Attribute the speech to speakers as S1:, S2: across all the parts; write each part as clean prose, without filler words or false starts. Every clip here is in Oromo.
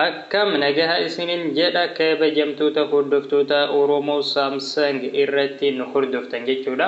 S1: Akkam nagaha isinin jedha kabajamtoota hordoftoota Oromoo Samsung irratti nu hordoftan jechuudha.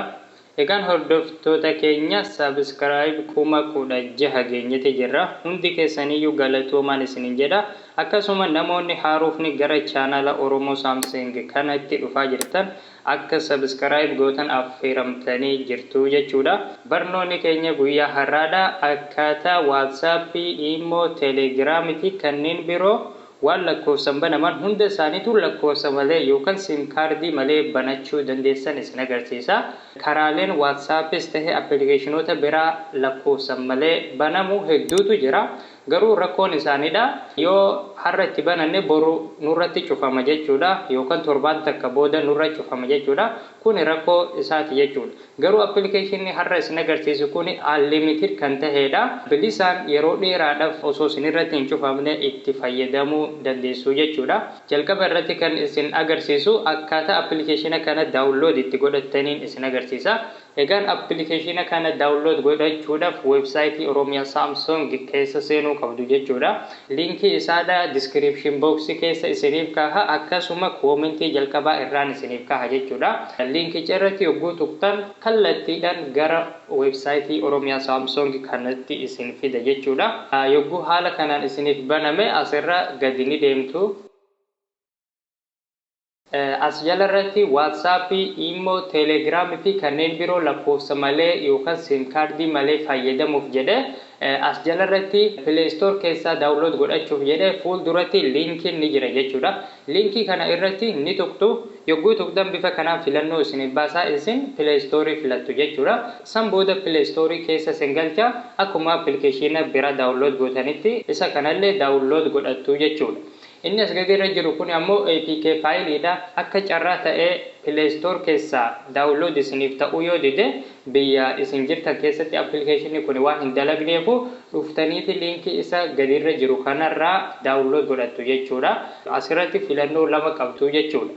S1: Egaan hordoftoota keenya subscribe kuma 16 geenyete jirra. Hundi keessaniyyuu galatoomaan isinin jedha. Akkasuma namoonni haarofni gara chaanala Oromoo Samsung kanatti dhufaa jirtan akka subscribe gootan affeeramtanii jirtu jechuudha. Barnoonni keenya guyyaa har'aadha akkaataa WhatsApp, Imo, Telegram fi kanneen biroo waan lakkoofsan banaman hunda isaaniitu lakkoofsa malee yookaan sim kaardii malee banachuu dandeessan isin agarsiisa. Karaaleen WhatsAppis ta'e appilikeeshinoota biraa lakkoofsan malee banamu hedduutu jira. Garuu rakkoon isaaniidha yoo har'a itti bananne boru nurratti cufama jechuudha yookaan torbaan takka booda nurra cufama jechuudha. Kun rakkoo isaati jechuudha. Garuu appilikeeshinni har'a isin agarsiisu kun unlimited kan ta'edha. Bilisaan yeroo dheeraadhaaf osoo isin irratti hin cufamne itti fayyadamuu dandeessu jechuudha. Jalqaba irratti kan isin agarsiisu akkaataa appilikeeshina kana download itti godhattaniin isin agarsiisa. Egaan appilikeeshina kana download godhachuudhaaf website Oromiyaa Samsung keessa seenuu qabdu jechuudha. Linkii isaadha description box keessa isiniif kaaha akkasuma commentii jalqabaa irraan isiniif kaaha jechuudha. Linkicha irratti yogguu tuqxan kallattiidhaan gara website Oromiyaa Samsung kanatti isin fida jechuudha. Yogguu haala kanaan isiniif baname asirra gadi ni deemtu. As jalarratti WhatsApp, Imo, Telegram fi kanneen biroo lakkoofsa malee yookaan sim kaardii malee fayyadamuuf jedhe as jalarratti Play Store keessaa download godhachuuf jedhe fuulduratti linkiin ni jira jechuudha. Linkii kana irratti ni tuqxu yogguu tuqxan bifa kanaan filannoo isin baasaa isin Play Store filattu jechuudha. San booda Play Store keessa isin galcha akkuma appilikeeshina bira download gootanitti isa kanallee download godhattu jechuudha. Inni as gadirra jiru kun ammoo APK faayiliidha. Akka carraa ta'ee Play Store keessaa download isiniif ta'uu yoo dide biyya isin jirtan keessatti appilikeeshinni kun waan hin dalagneef dhuftaniiti linkii isa gadirra jiru kanarraa download godhattu jechuudha. Asirratti filannoo lama qabdu jechuudha.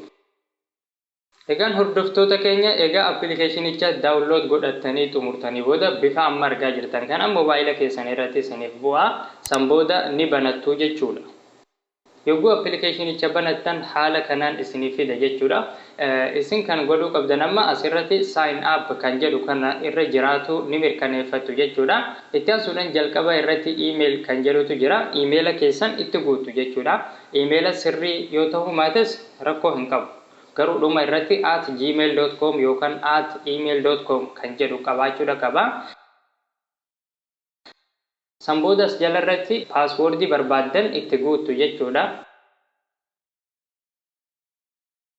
S1: Egaan hordoftoota keenya egaa appilikeeshinicha download godhattanii xumurtanii booda bifa amma argaa jirtan kana mobaayila keessan irratti isiniif bu'aa san booda ni banattu jechuudha. Yogguu appilikeeshinicha banattan haala kanaan isiniif fida jechuudha. Isin kan godhuu qabdan amma asirratti sign up kan jedhu kana irra jiraatu ni mirkaneeffattu jechuudha. Itti aansuudhaan jalqaba irratti email kan jedhutu jira. Emaila keessan itti guutu jechuudha. Emaila sirrii yoo ta'u maates rakkoo hin qabu. Garuu dhuma irratti @gmail.com yookaan @email.com kan jedhu qabaachuudha qaba. San boodas jalarratti paaswoordii barbaaddan itti guutu jechuudha.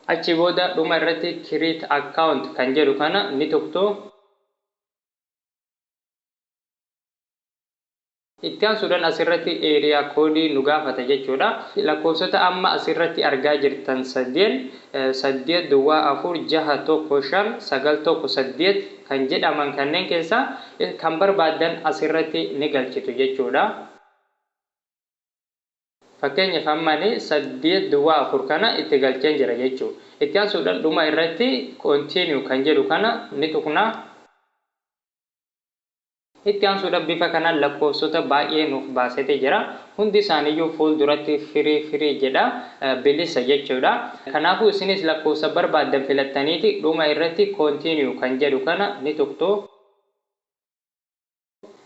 S1: Achi booda dhuma irratti create account kan jedhu kana ni tuqxu. Itti aansuudhaan asirratti area code nu gaafata jechuudha. Lakkoofsota amma asirratti argaa jirtan 8 kan jedhaman kanneen keessa kan barbaadan asirratti ni galchitu jechuudha. Fakkeenyaaf amma 8 kana itti galcheen jira jechuudha. Itti aansuudhaan dhuma irratti continue kan jedhu kana ni tuqna. Itti aansuudhaan bifa kanaan lakkoofsota baay'ee nuuf baasete jira. Hundi isaaniiyyuu fuulduratti firii jedha bilisa jechuudha. Kanaafuu isinis lakkoofsa barbaadan filattaniiti dhuma irratti continue kan jedhu kana ni tuqxu.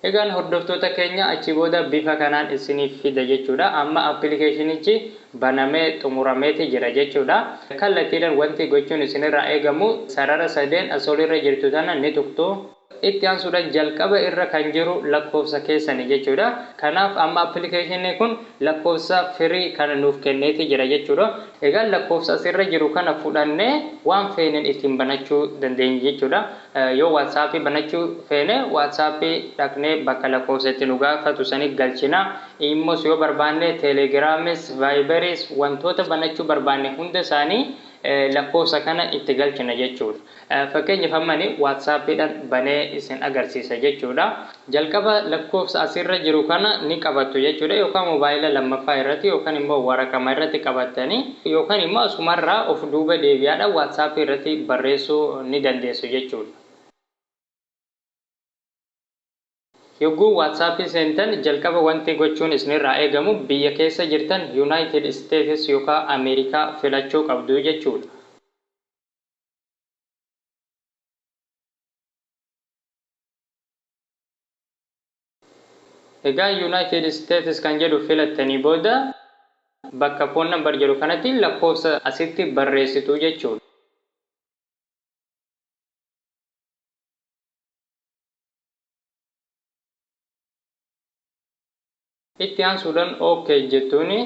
S1: Egaan hordoftoota keenya achi booda bifa kanaan isiniif fida jechuudha. Amma appilikeeshinichi banamee xumurameeti jira jechuudha. Kallattiidhaan wanti gochuun isinirraa eegamu sarara sadeen asolirra jirtu tana ni tuqxu. Itti aansuudhaan jalqaba irra kan jiru lakkoofsa keessanii jechuudha. Kanaaf amma appilikeeshinni kun lakkoofsa firii kana nuuf kenneeti jira jechuudha. Egaa lakkoofsa asirra jiru kana fudhannee waan feenen ittiin banachuu dandeenya jechuudha. Yoo WhatsApp banachuu feene WhatsApp dhaqnee bakka lakkoofsatti nu gaafatu sanii galchina. Immos yoo barbaanne Telegramis, Viberis wantoota banachuu barbaanne hunda isaanii lakkoofsa kana itti galchina jechuudha. Fakkeenyaaf amma WhatsAppidhaan banee isin agarsiisa jechuudha. Jalqaba lakkoofsa asirra jiru kana ni qabattu jechuudha yookaan mobaayila lammaffaa irratti yookaan immoo waraqaa irratti qabattanii yookaan immoo asumarraa of duuba deebi'aadhaan WhatsApp irratti barreessuu ni dandeessu jechuudha. Yogguu WhatsApp seentan jalqaba wanti gochuun isinirraa eegamu biyya keessa jirtan United States yookaan Amerikaa filachuu qabdu jechuudha. Egaa United States kan jedhu filattanii booda bakka phone number jedhu kanatti lakkoofsa asitti barreessitu jechuudha. Itti aansuudhaan OK jettuuni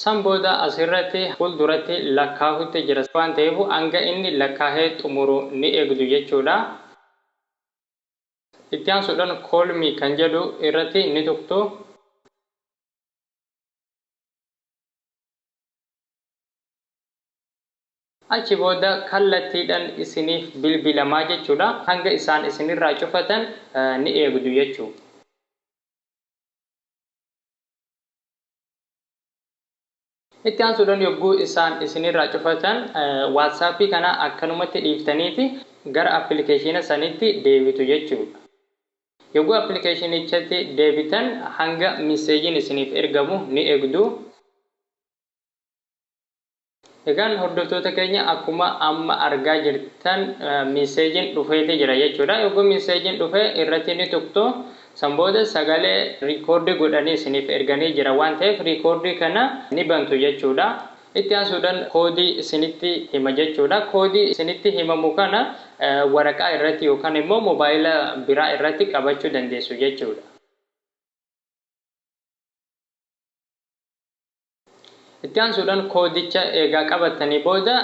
S1: san booda asirratti fuulduratti lakkaa'uutti jira waan ta'eef hanga inni lakkaa'ee xumuru ni eegdu jechuudha. Itti aansuudhaan call me kan jedhu irratti ni tuqxu. Achi booda kallattiidhaan isiniif bilbilamaa jechuudha. Hanga isaan isinirraa cufatan ni eegdu jechuudha. Itti aansuudhaan yogguu isaan isinirraa cufatan WhatsApp kana akkanumatti dhiiftaniiti gara application sanitti deebitu jechuudha. Yogguu applicationichatti deebitan hanga message isiniif ergamu ni eegdu. Egaan hordoftoota keenya akkuma amma argaa jirtan message dhufeeti jira jechuudha. Yogguu message dhufe irratti ni tuqxu. San booda sagalee record godhanii isiniif erganii jira waan ta'eef record kana ni bantu jechuudha. Itti aansuudhaan koodii isinitti hima jechuudha. Koodii isinitti himamu kana waraqaa irratti yookaan immoo mobaayila biraa irratti qabachuu dandeessu jechuudha. Itti aansuudhaan koodicha eegaa qabatanii booda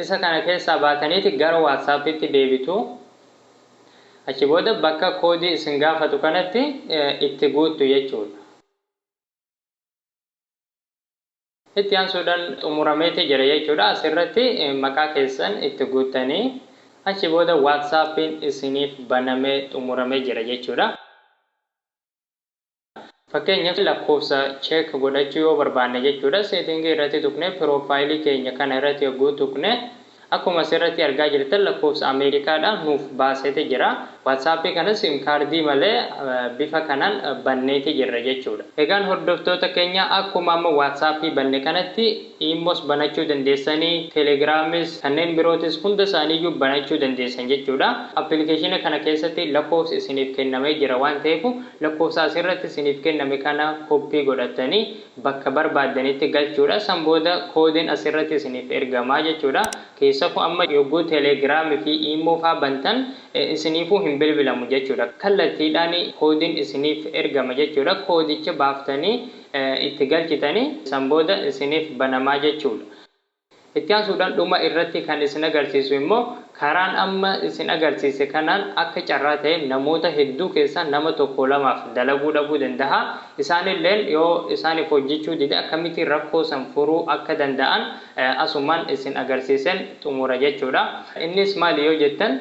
S1: isa kana keessaa baataniiti gara WhatsAppitti deebitu. Achi booda bakka koodii isin gaafatu kanatti itti guuttu jechuudha. Itti aansuudhaan xumurameeti jira jechuudha. Asirratti maqaa keessan itti guuttanii achi booda WhatsAppiin isiniif banamee xumuramee jira jechuudha. Fakkeenyaaf lakkoofsa check godhachuu yoo barbaanne jechuudha. Setting irratti tuqnee profaayilii keenya kana irratti yogguu tuqne akkuma asirratti argaa jirtan lakkoofsa Ameerikaadhaan nuuf baaseeti jira. WhatsApp kana sim kaardii malee bifa kanaan banneeti jirra jechuudha. Egaan hordoftoota keenya akkuma amma WhatsApp banne kanatti Immos banachuu dandeessanii, Telegiraamis kanneen birootis hunda isaaniiyyuu banachuu dandeessan jechuudha. Appilikeeshina kana keessatti lakkoofsi isiniif kennamee jira waan ta'eef lakkoofsa asirratti isiniif kenname kana koppii godhatanii bakka barbaadanitti galchuudha. San booda koodiin asirratti isiniif ergamaa jechuudha. Keessattuu amma yogguu Telegiraamii fi Immoo fa'aa bantan isiniifuu hin bilbilamu jechuudha. Kallattiidhaan koodiin isiniif ergama jechuudha. Koodicha baaftanii itti galchitanii san booda isiniif banamaa jechuudha. Itti aansuudhaan dhuma irratti kan isin agarsiisu immoo karaan amma isin agarsiise kanaan akka carraa ta'e namoota hedduu keessaa nama tokko lamaaf dalaguu dhabuu danda'a. Isaanillee yoo isaaniif hojjechuu dide akkamitti rakkoo san furuu akka danda'an asumaan isin agarsiisen xumura jechuudha. Innis maali yoo jettan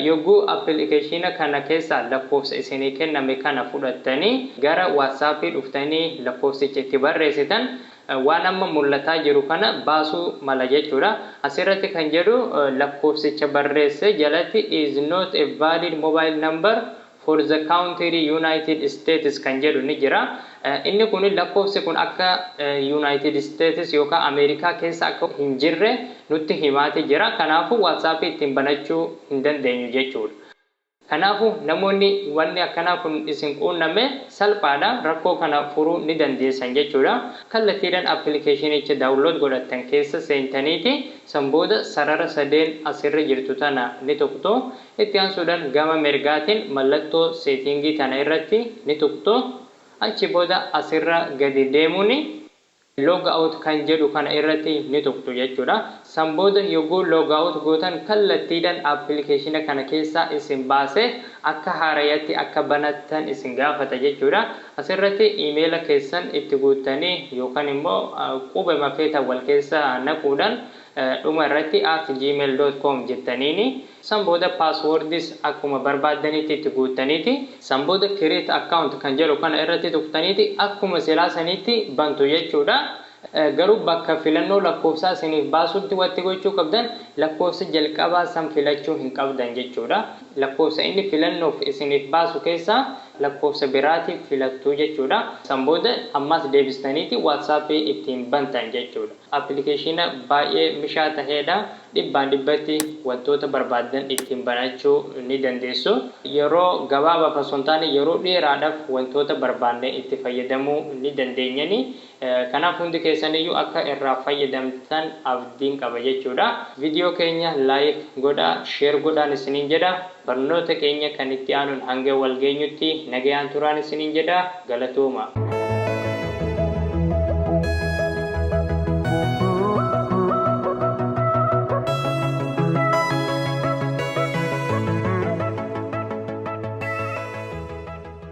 S1: yogguu appilikeeshina kana keessaa lakkoofsa isinii kenname kana fudhattanii gara WhatsApp dhuftanii lakkoofsicha itti barreessitan waan amma mul'ataa jiru kana baasuu mala jechuudha. Asirratti kan jedhu lakkoofsicha barreesse jalatti is not a valid mobile number for the country United States kan jedhu ni jira. Inni kun lakkoofsi kun akka United States yookaan Ameerikaa keessa akka hin jirre nutti himaati jira. Kanaafuu WhatsApp ittiin banachuu hin dandeenyu jechuudha. Kanaafuu namoonni wanni akkanaa kun isin quunname salphaadha rakkoo kana furuu ni dandeessan jechuudha. Kallattiidhaan appilikeeshinicha daawunlood godhattan keessa seentaniiti san booda sarara sadeen asirra jirtu tana ni tuqxu. Itti aansuudhaan gama mirgaatiin mallattoo seetingii tana irratti ni tuqxu. Achi booda asirra gadi deemuuni log out kan jedhu kana irratti ni tuqxu jechuudha. San booda yogguu log out gootan kallattiidhaan appilikeeshina kana keessa isin baase akka haarayaatti akka banattan isin gaafata jechuudha. Asirratti iimeela keessan itti guuttanii yookaan immoo qubee feetan wal keessa naquudhaan dhuma irratti @gmail.com jettaniini san booda passwordis akkuma barbaadanitti itti guuttaniiti san booda create account kan jedhu kana irratti tuqtaniiti akkuma silaasanitti bantu jechuudha. Garuu bakka filannoo lakkoofsaa isiniif baasutti wanti gochuu qabdan lakkoofsa jalqabaa san filachuu hin qabdan jechuudha. lakkoofsa inni filannoof isiniif baasu keessa lakkoofsa biraatiif filattuu jechuudha. Sanbooda ammas deebistaniiti WhatsApp ittiin bantan jechuudha. Appilikeeshina baay'ee mishaa ta'eedha. Dhibbaan dhibbatti wantoota barbaadan ittiin banachuu ni dandeessu. Yeroo gabaabaa osoo hin taane yeroo dheeraadhaaf wantoota barbaanne itti fayyadamuu ni dandeenyani. Kanaaf hundi keessaniyyuu akka irraa fayyadamtan abdiin qaba jechuudha. Viidiyoo keenya like godhaa, share godhaan isiniin jedha. Barnoota keenya kan itti aanuun hanga wal geenyutti nagayaan turaan isiniin jedha. Galatooma.